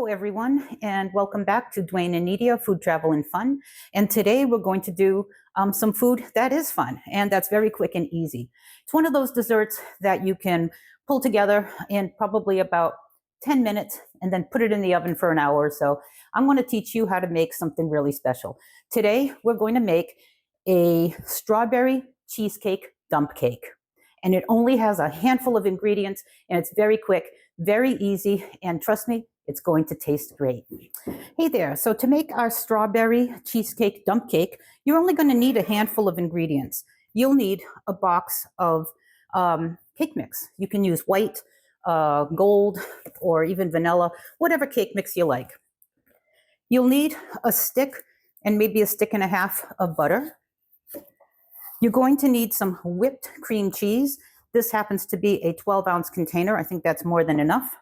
Hello, everyone, and welcome back to Dwayne and Nidia, Food, Travel, and Fun. And today we're going to do some food that is fun and that's very quick and easy. It's one of those desserts that you can pull together in probably about 10 minutes and then put it in the oven for an hour or so. I'm going to teach you how to make something really special. Today we're going to make a strawberry cheesecake dump cake. And it only has a handful of ingredients and it's very quick, very easy, and trust me, it's going to taste great. Hey there, so to make our strawberry cheesecake dump cake, you're only going to need a handful of ingredients. You'll need a box of cake mix. You can use white, gold, or even vanilla, whatever cake mix you like. You'll need a stick and maybe a stick and a half of butter. You're going to need some whipped cream cheese. This happens to be a 12-ounce container. I think that's more than enough.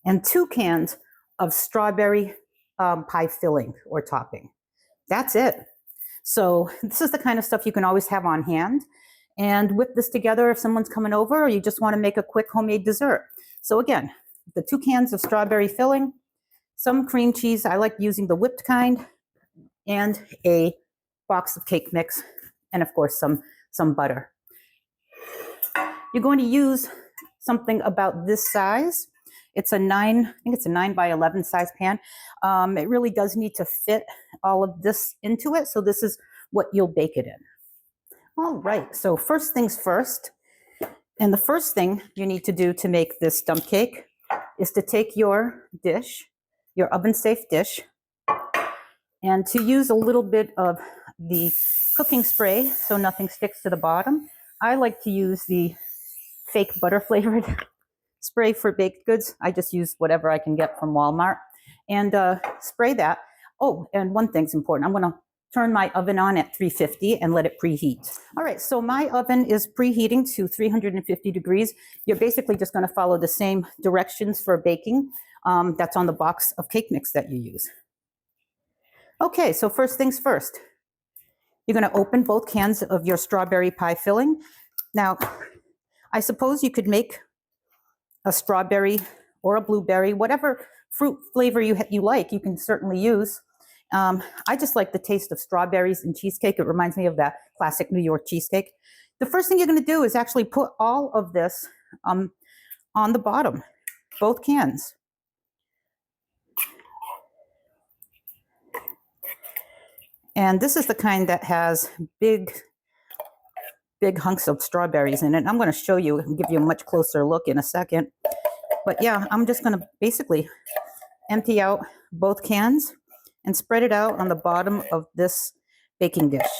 And 2 cans of strawberry pie filling or topping. That's it. So this is the kind of stuff you can always have on hand and whip this together if someone's coming over or you just want to make a quick homemade dessert. So again, the 2 cans of strawberry filling, some cream cheese, I like using the whipped kind, and a box of cake mix, and of course some butter. You're going to use something about this size. It's a 9 by 11 size pan. It really does need to fit all of this into it. So this is what you'll bake it in. All right, so first things first. And the first thing you need to do to make this dump cake is to take your dish, your oven-safe dish, and to use a little bit of the cooking spray so nothing sticks to the bottom. I like to use the fake butter flavored spray for baked goods. I just use whatever I can get from Walmart and spray that. Oh, and one thing's important. I'm going to turn my oven on at 350 and let it preheat. All right, so my oven is preheating to 350 degrees. You're basically just going to follow the same directions for baking that's on the box of cake mix that you use. Okay, so first things first. You're going to open both cans of your strawberry pie filling. Now, I suppose you could make a strawberry or a blueberry, whatever fruit flavor you like, you can certainly use. I just like the taste of strawberries and cheesecake. It reminds me of that classic New York cheesecake. The first thing you're going to do is actually put all of this on the bottom, both cans. And this is the kind that has big hunks of strawberries in it. I'm going to show you and give you a much closer look in a second. But yeah, I'm just going to basically empty out both cans and spread it out on the bottom of this baking dish.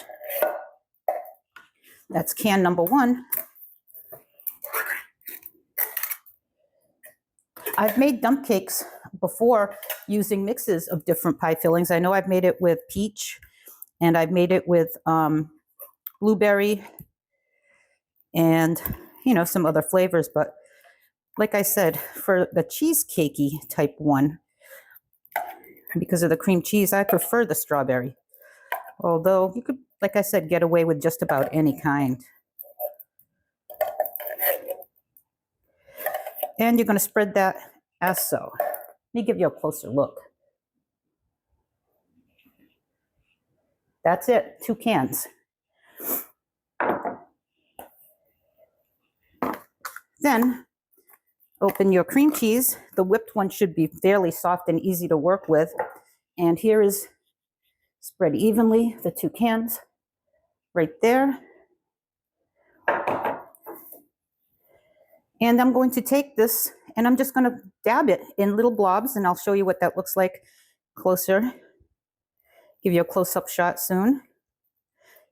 That's can number 1. I've made dump cakes before using mixes of different pie fillings. I know I've made it with peach and I've made it with blueberry and, you know, some other flavors. But like I said, for the cheesecakey type one, because of the cream cheese, I prefer the strawberry. Although you could, like I said, get away with just about any kind. And you're going to spread that as so. Let me give you a closer look. That's it, 2 cans. Then open your cream cheese. The whipped one should be fairly soft and easy to work with. And here is spread evenly the 2 cans right there. And I'm going to take this and I'm just going to dab it in little blobs, and I'll show you what that looks like closer. Give you a close-up shot soon.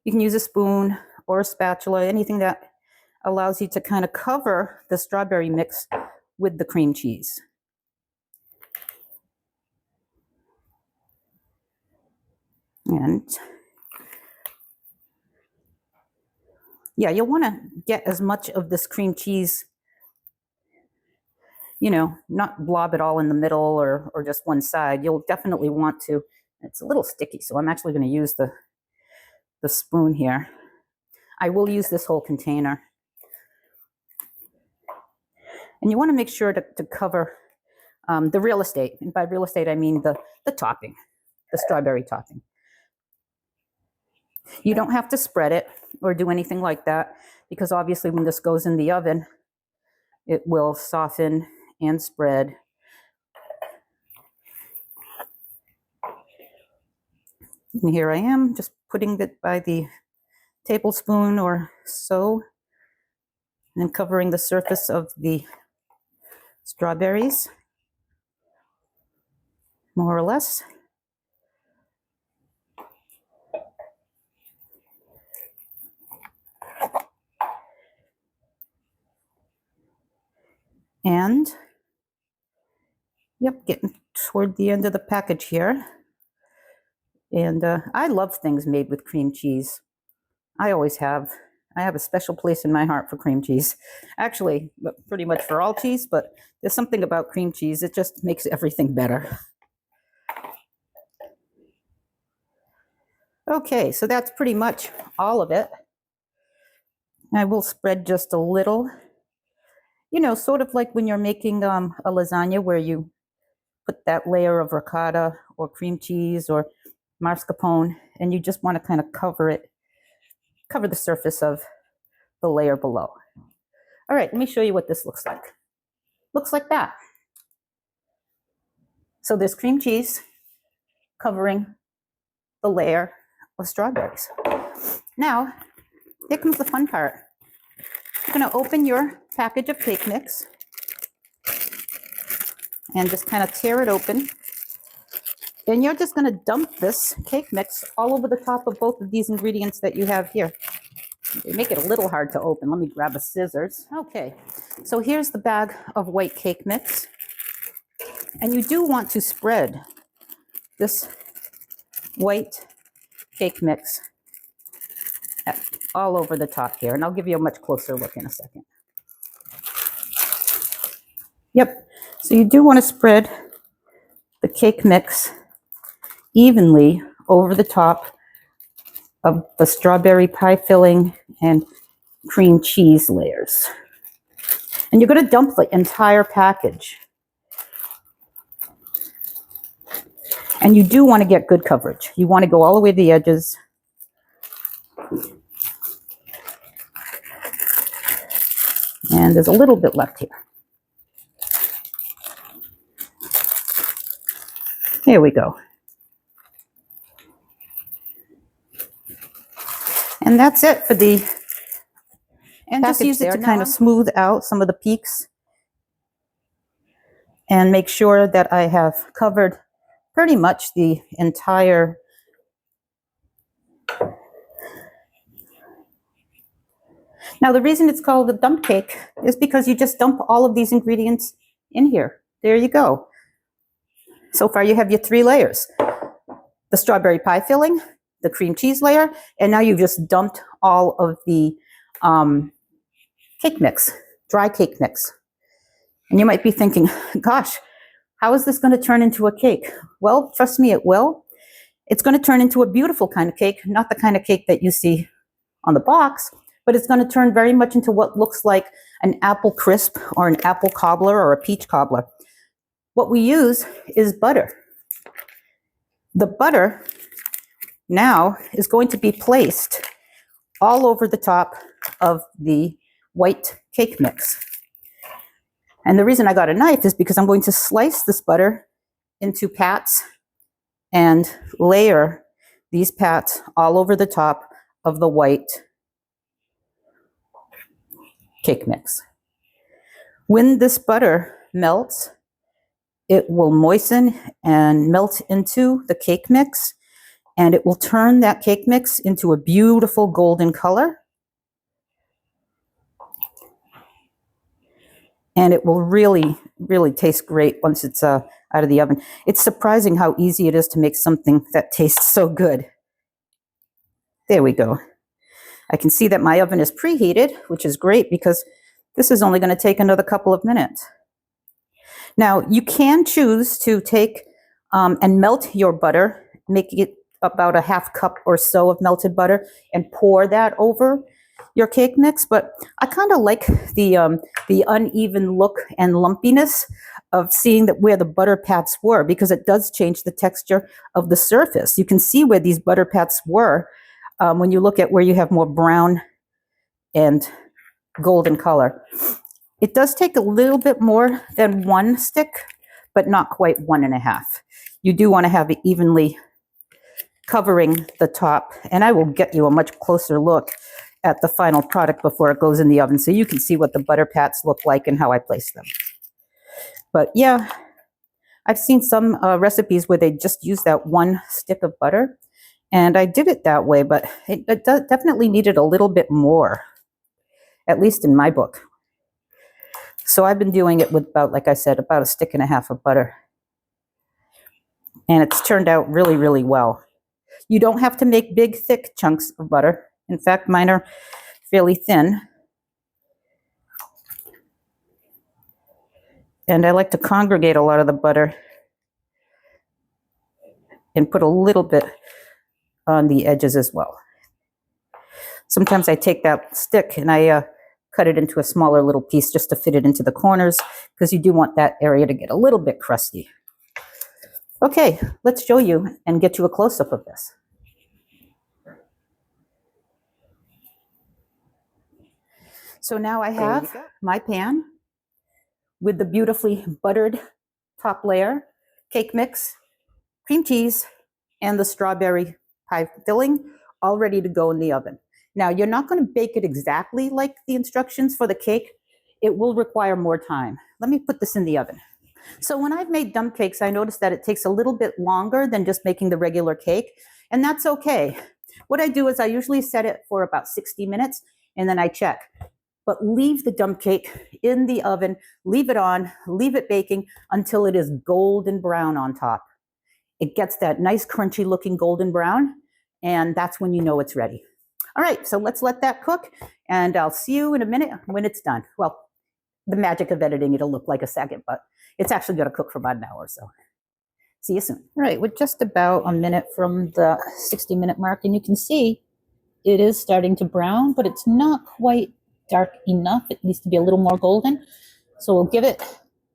You can use a spoon or a spatula, anything that allows you to kind of cover the strawberry mix with the cream cheese. And yeah, you'll want to get as much of this cream cheese, you know, not blob it all in the middle or just one side. You'll definitely want to. It's a little sticky, so I'm actually going to use the spoon here. I will use this whole container. And you want to make sure to cover the real estate. And by real estate, I mean the topping, the strawberry topping. You don't have to spread it or do anything like that, because obviously when this goes in the oven, it will soften and spread. And here I am, just putting it by the tablespoon or so, and covering the surface of the strawberries, more or less. And, yep, getting toward the end of the package here. And I love things made with cream cheese. I always have. I have a special place in my heart for cream cheese. Actually, pretty much for all cheese, but there's something about cream cheese. It just makes everything better. Okay, so that's pretty much all of it. I will spread just a little. You know, sort of like when you're making a lasagna where you put that layer of ricotta or cream cheese or mascarpone, and you just want to kind of cover the surface of the layer below. All right, let me show you what this looks like. Looks like that. So there's cream cheese covering the layer of strawberries. Now, here comes the fun part. You're going to open your package of cake mix and just kind of tear it open. And you're just going to dump this cake mix all over the top of both of these ingredients that you have here. They make it a little hard to open. Let me grab a scissors. Okay, so here's the bag of white cake mix. And you do want to spread this white cake mix all over the top here. And I'll give you a much closer look in a second. Yep, so you do want to spread the cake mix evenly over the top of the strawberry pie filling and cream cheese layers. And you're going to dump the entire package. And you do want to get good coverage. You want to go all the way to the edges. And there's a little bit left here. Here we go. And that's it for the and just use it to kind of smooth out some of the peaks and make sure that I have covered pretty much the entire Now the reason it's called the dump cake is because you just dump all of these ingredients in here. There you go. So far you have your 3 layers. The strawberry pie filling, the cream cheese layer, and now you've just dumped all of the cake mix, dry cake mix. And you might be thinking, gosh, how is this going to turn into a cake? Well, trust me, it will. It's going to turn into a beautiful kind of cake, not the kind of cake that you see on the box, but it's going to turn very much into what looks like an apple crisp or an apple cobbler or a peach cobbler. What we use is butter. The butter now is going to be placed all over the top of the white cake mix. And the reason I got a knife is because I'm going to slice this butter into pats and layer these pats all over the top of the white cake mix. When this butter melts, it will moisten and melt into the cake mix, and it will turn that cake mix into a beautiful golden color. And it will really, really taste great once it's out of the oven. It's surprising how easy it is to make something that tastes so good. There we go. I can see that my oven is preheated, which is great because this is only going to take another couple of minutes. Now, you can choose to take and melt your butter, make it about a half cup or so of melted butter, and pour that over. your cake mix, but I kind of like the uneven look and lumpiness of seeing that where the butter pats were, because it does change the texture of the surface. You can see where these butter pats were when you look at where you have more brown and golden color. It does take a little bit more than one stick, but not quite 1.5. You do want to have it evenly covering the top, and I will get you a much closer look at the final product before it goes in the oven so you can see what the butter pats look like and how I place them. But yeah, I've seen some recipes where they just use that one stick of butter, and I did it that way, but it definitely needed a little bit more, at least in my book. So I've been doing it with about, like I said, about 1.5 sticks of butter. And it's turned out really, really well. You don't have to make big, thick chunks of butter. In fact, mine are fairly thin. And I like to congregate a lot of the butter and put a little bit on the edges as well. Sometimes I take that stick and I cut it into a smaller little piece just to fit it into the corners, because you do want that area to get a little bit crusty. Okay, let's show you and get you a close-up of this. So now I have my pan with the beautifully buttered top layer, cake mix, cream cheese, and the strawberry pie filling all ready to go in the oven. Now, you're not going to bake it exactly like the instructions for the cake. It will require more time. Let me put this in the oven. So when I've made dump cakes, I noticed that it takes a little bit longer than just making the regular cake, and that's okay. What I do is I usually set it for about 60 minutes, and then I check. But leave the dump cake in the oven, leave it on, leave it baking until it is golden brown on top. It gets that nice crunchy looking golden brown, and that's when you know it's ready. All right, so let's let that cook, and I'll see you in a minute when it's done. Well, the magic of editing, it'll look like a second, but it's actually going to cook for about an hour or so. See you soon. All right, we're just about a minute from the 60-minute mark, and you can see it is starting to brown, but it's not quite dark enough. It needs to be a little more golden. So we'll give it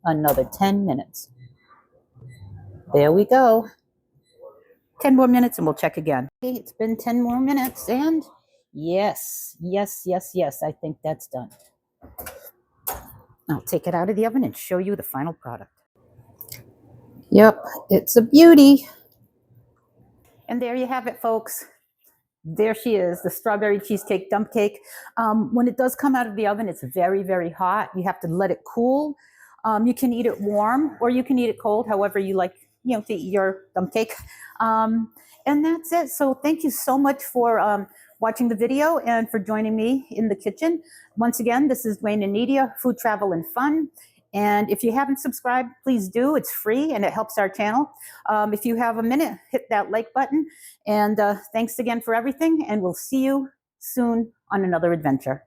another 10 minutes. There we go. 10 more minutes and we'll check again. Okay, it's been 10 more minutes and yes, I think that's done. I'll take it out of the oven and show you the final product. Yep, it's a beauty. And there you have it, folks. There she is, the strawberry cheesecake dump cake. When it does come out of the oven, it's very, very hot. You have to let it cool. You can eat it warm or you can eat it cold, however you like, to eat your dump cake. And that's it. So thank you so much for watching the video and for joining me in the kitchen. Once again, this is Dwayne and Nidia, Food, Travel, and Fun. And if you haven't subscribed, please do. It's free and it helps our channel. If you have a minute, hit that like button. And thanks again for everything. And we'll see you soon on another adventure.